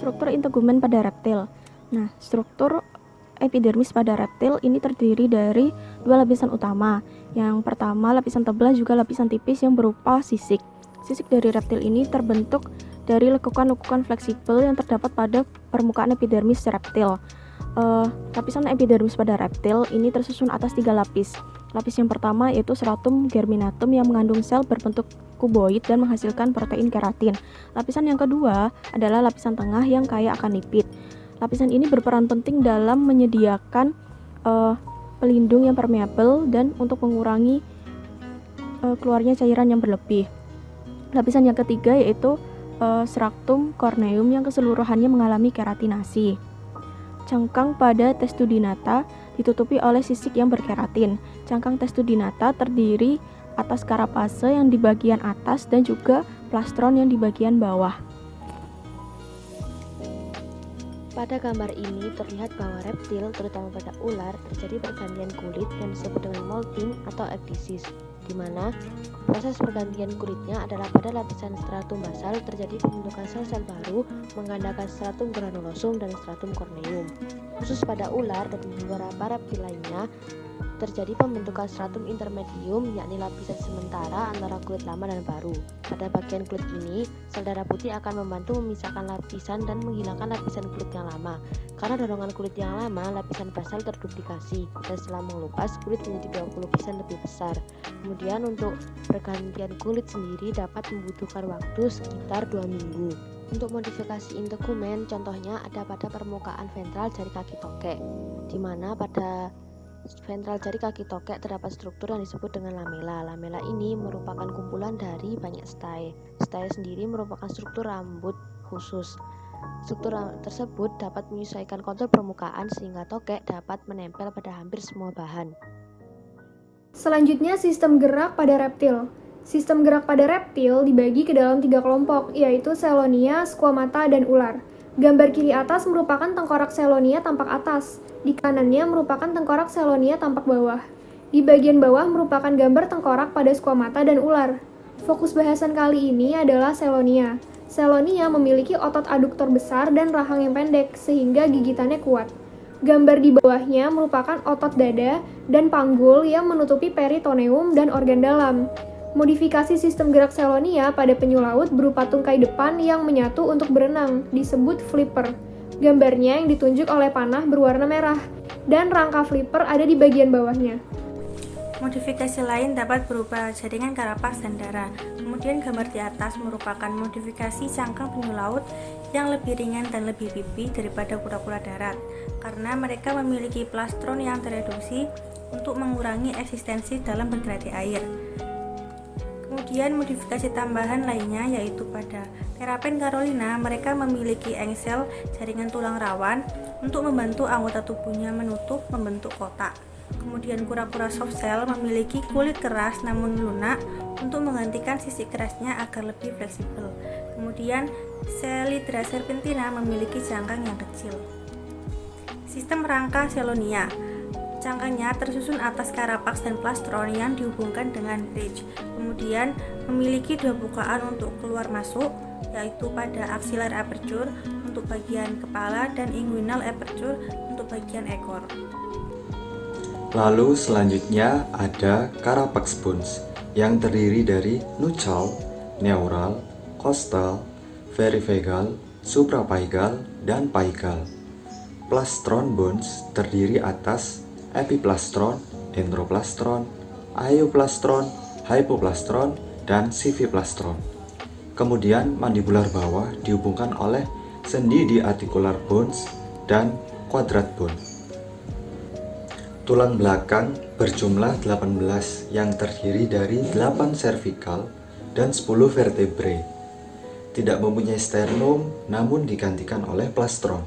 Struktur integumen pada reptil. Nah, struktur epidermis pada reptil ini terdiri dari dua lapisan utama. Yang pertama lapisan tebal juga lapisan tipis yang berupa sisik. Sisik dari reptil ini terbentuk dari lekukan-lekukan fleksibel yang terdapat pada permukaan epidermis reptil. Lapisan epidermis pada reptil ini tersusun atas 3 lapis. Lapis yang pertama yaitu stratum germinatum yang mengandung sel berbentuk kuboid dan menghasilkan protein keratin. Lapisan yang kedua adalah lapisan tengah yang kaya akan lipid. Lapisan ini berperan penting dalam menyediakan pelindung yang permeabel dan untuk mengurangi keluarnya cairan yang berlebih. Lapisan yang ketiga yaitu stratum corneum yang keseluruhannya mengalami keratinasi. Cangkang pada testudinata ditutupi oleh sisik yang berkeratin. Cangkang testudinata terdiri atas karapase yang di bagian atas dan juga plastron yang di bagian bawah. Pada gambar ini terlihat bahwa reptil, terutama pada ular, terjadi pergantian kulit yang disebut dengan molting atau ekdisis, di mana proses pergantian kulitnya adalah pada lapisan stratum basal terjadi pembentukan sel-sel baru menggandakan stratum granulosum dan stratum corneum. Khusus pada ular dan beberapa reptil lainnya, terjadi pembentukan stratum intermedium, yakni lapisan sementara antara kulit lama dan baru. Pada bagian kulit ini, sel darah putih akan membantu memisahkan lapisan dan menghilangkan lapisan kulit yang lama. Karena dorongan kulit yang lama, lapisan basal terduplikasi, dan setelah mengelupas, kulit menjadi 20% lebih besar. Kemudian untuk pergantian kulit sendiri dapat membutuhkan waktu sekitar 2 minggu. Untuk modifikasi integumen, contohnya ada pada permukaan ventral jari kaki tokek, di mana pada ventral jari kaki tokek terdapat struktur yang disebut dengan lamela. Lamela ini merupakan kumpulan dari banyak stay. Stay sendiri merupakan struktur rambut khusus. Struktur tersebut dapat menyesuaikan kontur permukaan sehingga tokek dapat menempel pada hampir semua bahan. Selanjutnya, sistem gerak pada reptil. Sistem gerak pada reptil dibagi ke dalam 3 kelompok, yaitu Selonia, Squamata, dan ular. Gambar kiri atas merupakan tengkorak Selonia tampak atas. Di kanannya merupakan tengkorak Selonia tampak bawah. Di bagian bawah merupakan gambar tengkorak pada Squamata dan ular. Fokus bahasan kali ini adalah Selonia. Selonia memiliki otot aduktor besar dan rahang yang pendek, sehingga gigitannya kuat. Gambar di bawahnya merupakan otot dada dan panggul yang menutupi peritoneum dan organ dalam. Modifikasi sistem gerak Selonia pada penyu laut berupa tungkai depan yang menyatu untuk berenang, disebut flipper. Gambarnya yang ditunjuk oleh panah berwarna merah, dan rangka flipper ada di bagian bawahnya. Modifikasi lain dapat berupa jaringan karapas dan darah. Kemudian gambar di atas merupakan modifikasi cangkang penyu laut yang lebih ringan dan lebih pipih daripada kura-kura darat, karena mereka memiliki plastron yang tereduksi untuk mengurangi eksistensi dalam bergerak di air. Kemudian modifikasi tambahan lainnya yaitu pada Terapen carolina, mereka memiliki engsel jaringan tulang rawan untuk membantu anggota tubuhnya menutup membentuk kotak. Kemudian kura-kura softshell memiliki kulit keras namun lunak untuk menggantikan sisi kerasnya agar lebih fleksibel. Kemudian Selydra serpentina memiliki cangkang yang kecil. Sistem rangka Selonia. Cangkangnya tersusun atas karapaks dan plastron yang dihubungkan dengan bridge. Kemudian memiliki 2 bukaan untuk keluar masuk, yaitu pada axillary aperture untuk bagian kepala dan inguinal aperture untuk bagian ekor. Lalu selanjutnya ada carapax bones yang terdiri dari nuchal, neural, costal, verifical, suprapaigal, dan paigal. Plastron bones terdiri atas epiplastron, dendroplastron, aioplastron, hypoplastron, dan civiplastron. Kemudian mandibular bawah dihubungkan oleh sendi di articular bones dan quadrat bone. Tulang belakang berjumlah 18 yang terdiri dari 8 cervical dan 10 vertebrae. Tidak mempunyai sternum namun digantikan oleh plastron.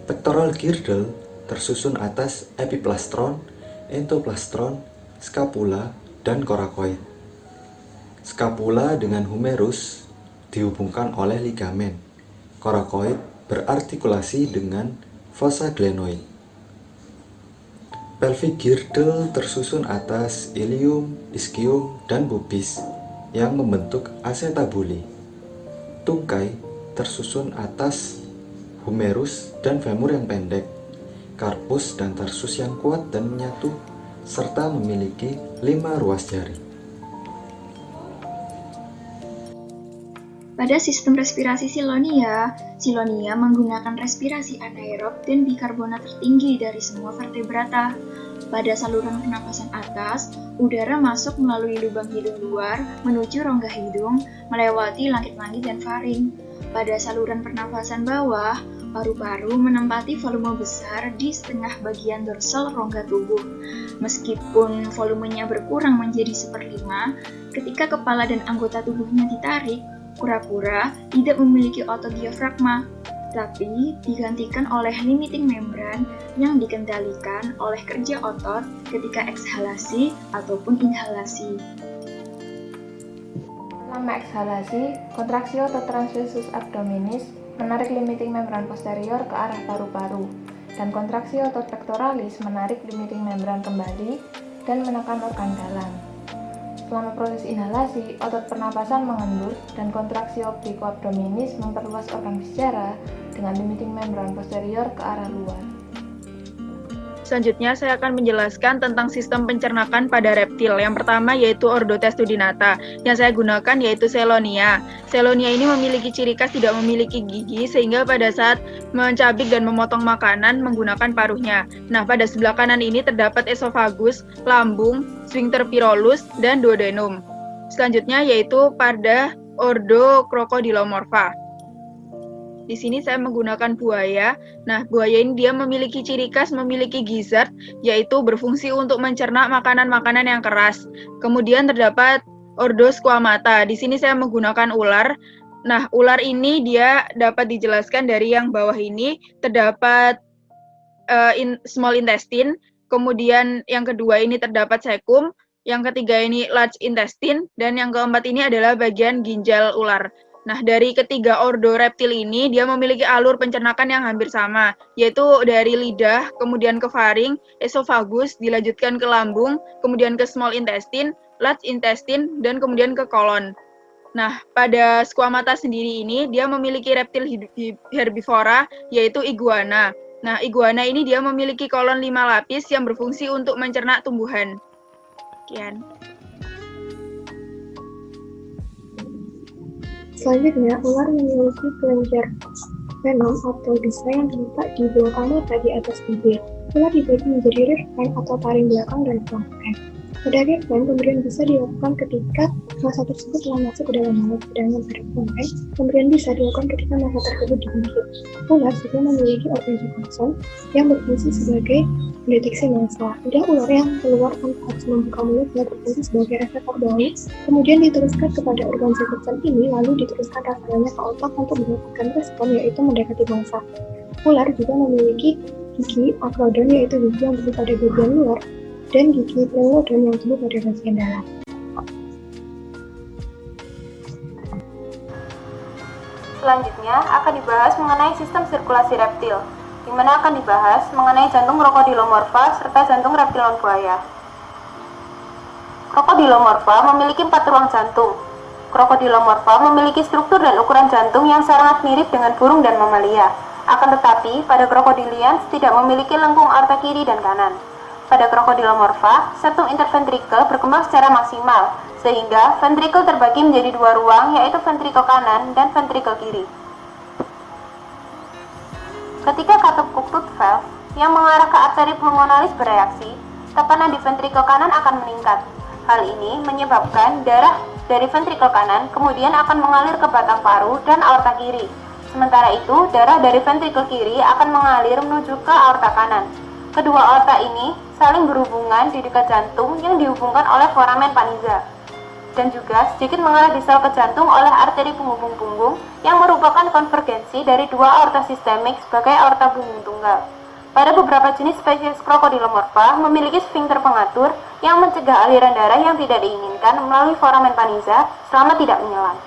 Pectoral girdle tersusun atas epiplastron, entoplastron, scapula, dan coracoid. Scapula dengan humerus dihubungkan oleh ligamen. Coracoid berartikulasi dengan fossa glenoid. Pelvic girdle tersusun atas ilium, ischium, dan pubis yang membentuk acetabuli. Tungkai tersusun atas humerus dan femur yang pendek, karpus dan tarsus yang kuat dan menyatu, serta memiliki 5 ruas jari. Pada sistem respirasi Silonia menggunakan respirasi anaerob dan bikarbonat tertinggi dari semua vertebrata. Pada saluran pernapasan atas, udara masuk melalui lubang hidung luar menuju rongga hidung, melewati langit-langit dan faring. Pada saluran pernapasan bawah, paru-paru menempati volume besar di setengah bagian dorsal rongga tubuh. Meskipun volumenya berkurang menjadi 1/5, ketika kepala dan anggota tubuhnya ditarik, kura-kura tidak memiliki otot diafragma, tapi digantikan oleh limiting membran yang dikendalikan oleh kerja otot ketika ekshalasi ataupun inhalasi. Selama ekshalasi, kontraksi otot transversus abdominis menarik limiting membran posterior ke arah paru-paru, dan kontraksi otot pectoralis menarik limiting membran kembali dan menekan organ dalam. Selama proses inhalasi, otot pernapasan mengendur dan kontraksi oblique abdominis memperluas organ bicara dengan limiting membran posterior ke arah luar. Selanjutnya saya akan menjelaskan tentang sistem pencernakan pada reptil. Yang pertama yaitu Ordotestudinata. Yang saya gunakan yaitu Selonia. Selonia ini memiliki ciri khas tidak memiliki gigi sehingga pada saat mencabik dan memotong makanan menggunakan paruhnya. Nah, pada sebelah kanan ini terdapat esofagus, lambung, sphincter pyrrhus, dan duodenum. Selanjutnya yaitu pada Ordo Crocodylomorpha. Di sini saya menggunakan buaya. Nah, buaya ini dia memiliki ciri khas memiliki gizzard, yaitu berfungsi untuk mencerna makanan-makanan yang keras. Kemudian terdapat Ordo Squamata. Di sini saya menggunakan ular. Nah, ular ini dia dapat dijelaskan dari yang bawah ini. Terdapat small intestine. Kemudian yang kedua ini terdapat cecum. Yang ketiga ini large intestine. Dan yang keempat ini adalah bagian ginjal ular. Nah, dari ketiga ordo reptil ini, dia memiliki alur pencernakan yang hampir sama, yaitu dari lidah, kemudian ke faring, esofagus, dilanjutkan ke lambung, kemudian ke small intestine, large intestine, dan kemudian ke kolon. Nah, pada Squamata sendiri ini, dia memiliki reptil herbivora, yaitu iguana. Nah, iguana ini dia memiliki kolon 5 lapis yang berfungsi untuk mencerna tumbuhan. Sekian. Selanjutnya, ular memiliki kelenjar venom atau bisa yang terletak di belakang mata di atas bibir. Ular dibagi menjadi rear frame atau taring belakang dan front frame. Pada rear frame, pemberian bisa dilakukan ketika massa tersebut telah masuk ke dalam mulut, sedangkan pada front frame, pemberian bisa dilakukan ketika massa tersebut digigit. Ular juga memiliki organ Jacobson yang berfungsi sebagai pendeteksi massa. Lidah ular yang keluar tanpa harus membuka mulutnya berfungsi sebagai reseptor bau, kemudian diteruskan kepada organ Jacobson ini, lalu diteruskan rasanya ke otak untuk mendapatkan respon, yaitu mendekati massa. Ular juga memiliki gigi aklodon, yaitu gigi yang tumbuh pada bagian luar, dan gigi pleurodon yang tumbuh pada bagian dalam. Selanjutnya akan dibahas mengenai sistem sirkulasi reptil, di mana akan dibahas mengenai jantung Crocodylomorpha serta jantung reptil non buaya. Crocodylomorpha memiliki 4 ruang jantung. Crocodylomorpha memiliki struktur dan ukuran jantung yang sangat mirip dengan burung dan mamalia. Akan tetapi, pada Crocodilians tidak memiliki lengkung aorta kiri dan kanan. Pada Crocodylomorpha, septum interventricle berkembang secara maksimal, sehingga ventricle terbagi menjadi 2 ruang, yaitu ventricle kanan dan ventricle kiri. Ketika katup Cook-tooth valve yang mengarah ke arteri pulmonalis bereaksi, tekanan di ventricle kanan akan meningkat. Hal ini menyebabkan darah dari ventricle kanan kemudian akan mengalir ke batang paru dan aorta kiri. Sementara itu, darah dari ventricle kiri akan mengalir menuju ke aorta kanan. Kedua aorta ini saling berhubungan di dekat jantung yang dihubungkan oleh foramen Paniza, dan juga sedikit mengarah di sel ke jantung oleh arteri penghubung punggung yang merupakan konvergensi dari 2 aorta sistemik sebagai aorta punggung tunggal. Pada beberapa jenis spesies Crocodylomorpha memiliki sphincter pengatur yang mencegah aliran darah yang tidak diinginkan melalui foramen Paniza selama tidak menyelam.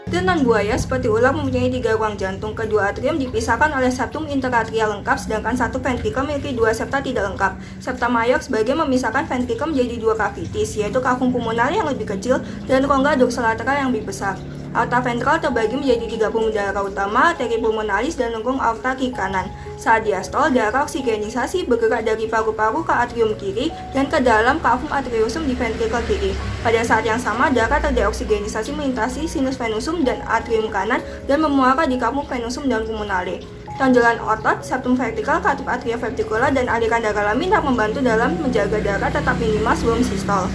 Non buaya seperti ular mempunyai 3 ruang jantung. Kedua atrium dipisahkan oleh septum interatrial lengkap, sedangkan satu ventricle memiliki 2 septa tidak lengkap. Septa mayor sebagai memisahkan ventricle menjadi 2 cavities, yaitu kavum pulmonar yang lebih kecil dan rongga dorsolateral yang lebih besar. Aorta ventral terbagi menjadi 3 pembuluh darah utama, arteri pulmonalis, dan lengkung aorta kiri kanan. Saat diastol, darah oksigenisasi bergerak dari paru-paru ke atrium kiri dan ke dalam kavum arteriosum di ventrikel kiri. Pada saat yang sama, darah terdeoksigenisasi melintasi sinus venosum dan atrium kanan dan memuara di kavum venosum dan pulmonale. Tonjolan otot, septum vertikal, katup atria vertikula, dan aliran darah laminar membantu dalam menjaga darah tetap minimal sebelum sistol.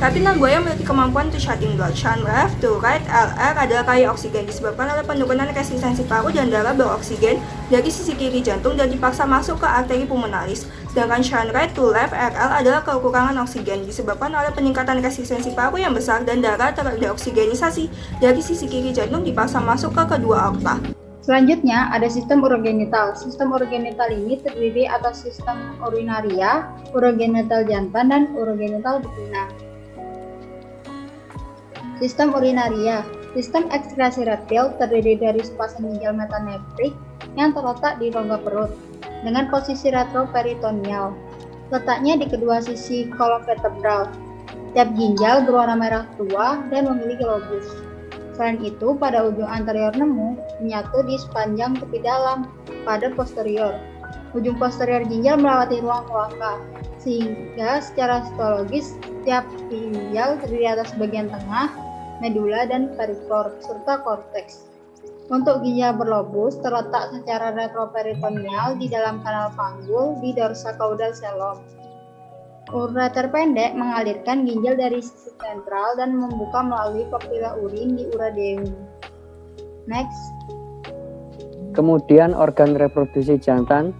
Lapisan buaya memiliki kemampuan to shutting blood. Shunt left to right LR adalah kaya oksigen disebabkan oleh penurunan resistensi paru dan darah beroksigen dari sisi kiri jantung dan dipaksa masuk ke arteri pulmonalis. Sedangkan shunt right to left RL adalah kekurangan oksigen disebabkan oleh peningkatan resistensi paru yang besar dan darah terdeoksigenisasi dari sisi kiri jantung dipaksa masuk ke kedua aorta. Selanjutnya ada sistem urogenital. Sistem urogenital ini terdiri atas sistem urinaria, urogenital jantan, dan urogenital betina. Sistem urinaria. Sistem ekskresi reptil terdiri dari sepasang ginjal metanefrik yang terletak di rongga perut dengan posisi retroperitoneal. Letaknya di kedua sisi kolom vertebral. Tiap ginjal berwarna merah tua dan memiliki lobus. Selain itu, pada ujung anterior nemu menyatu di sepanjang tepi dalam pada posterior. Ujung posterior ginjal melewati ruang kloaka, sehingga secara histologis tiap ginjal terdiri atas bagian tengah, medula, dan perifor, serta korteks. Untuk ginjal berlobus terletak secara retroperitoneal di dalam kanal panggul di dorsa caudal cellum. Ureter pendek mengalirkan ginjal dari sisi sentral dan membuka melalui papila urin di uradeum. Next. Kemudian organ reproduksi jantan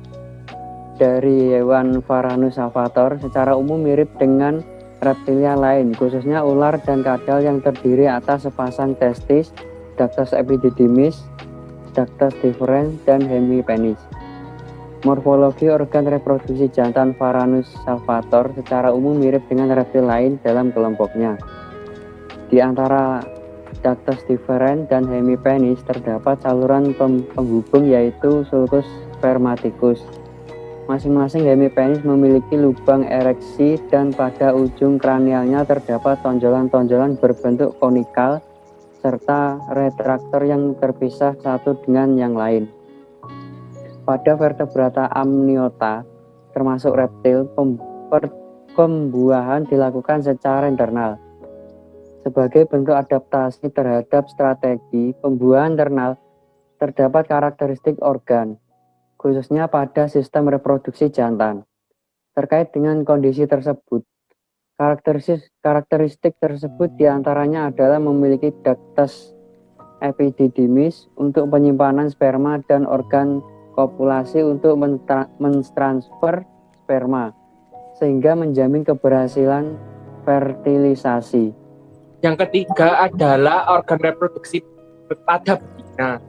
dari hewan Varanus salvator secara umum mirip dengan reptilia lain, khususnya ular dan kadal yang terdiri atas sepasang testis, ductus epididymis, ductus deferens, dan hemipenis. Morfologi organ reproduksi jantan Varanus salvator secara umum mirip dengan reptil lain dalam kelompoknya. Di antara ductus deferens dan hemipenis terdapat saluran penghubung yaitu sulcus spermaticus. Masing-masing hemipenis memiliki lubang ereksi dan pada ujung kranialnya terdapat tonjolan-tonjolan berbentuk konikal serta retraktor yang terpisah satu dengan yang lain. Pada vertebrata amniota, termasuk reptil, pembuahan dilakukan secara internal. Sebagai bentuk adaptasi terhadap strategi pembuahan internal, terdapat karakteristik organ, khususnya pada sistem reproduksi jantan. Terkait dengan kondisi tersebut, karakteristik tersebut diantaranya adalah memiliki ductus epididymis untuk penyimpanan sperma dan organ kopulasi untuk mentransfer sperma, sehingga menjamin keberhasilan fertilisasi. Yang ketiga adalah organ reproduksi pada betina.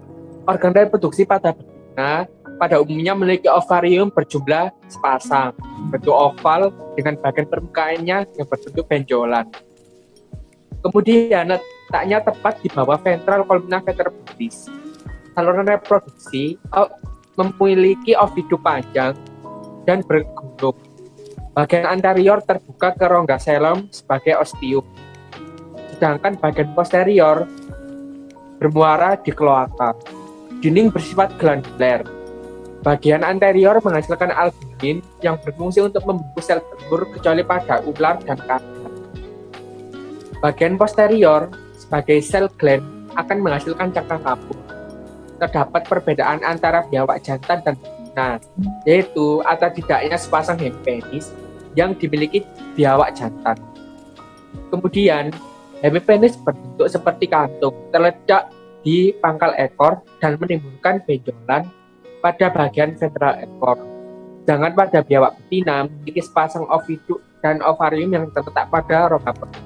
Organ reproduksi pada betina pada umumnya memiliki ovarium berjumlah sepasang, bentuk oval dengan bagian permukaannya yang berbentuk benjolan. Kemudian letaknya tepat di bawah ventral columna vertebralis. Saluran reproduksi memiliki oviduct panjang dan bergulung. Bagian anterior terbuka ke rongga cellum sebagai ostium, sedangkan bagian posterior bermuara di kloaka. Dinding bersifat glandular. Bagian anterior menghasilkan albumin yang berfungsi untuk membungkus sel telur kecuali pada ular dan kadal. Bagian posterior sebagai sel gland akan menghasilkan cangkang kapur. Terdapat perbedaan antara biawak jantan dan betina, yaitu atau tidaknya sepasang hemipenis yang dimiliki biawak jantan. Kemudian, hemipenis berbentuk seperti kantung, terletak di pangkal ekor dan menimbulkan benjolan pada bagian ventral ekor. Sedangkan pada biawak betina memiliki sepasang oviduct dan ovarium yang terletak pada rongga perut.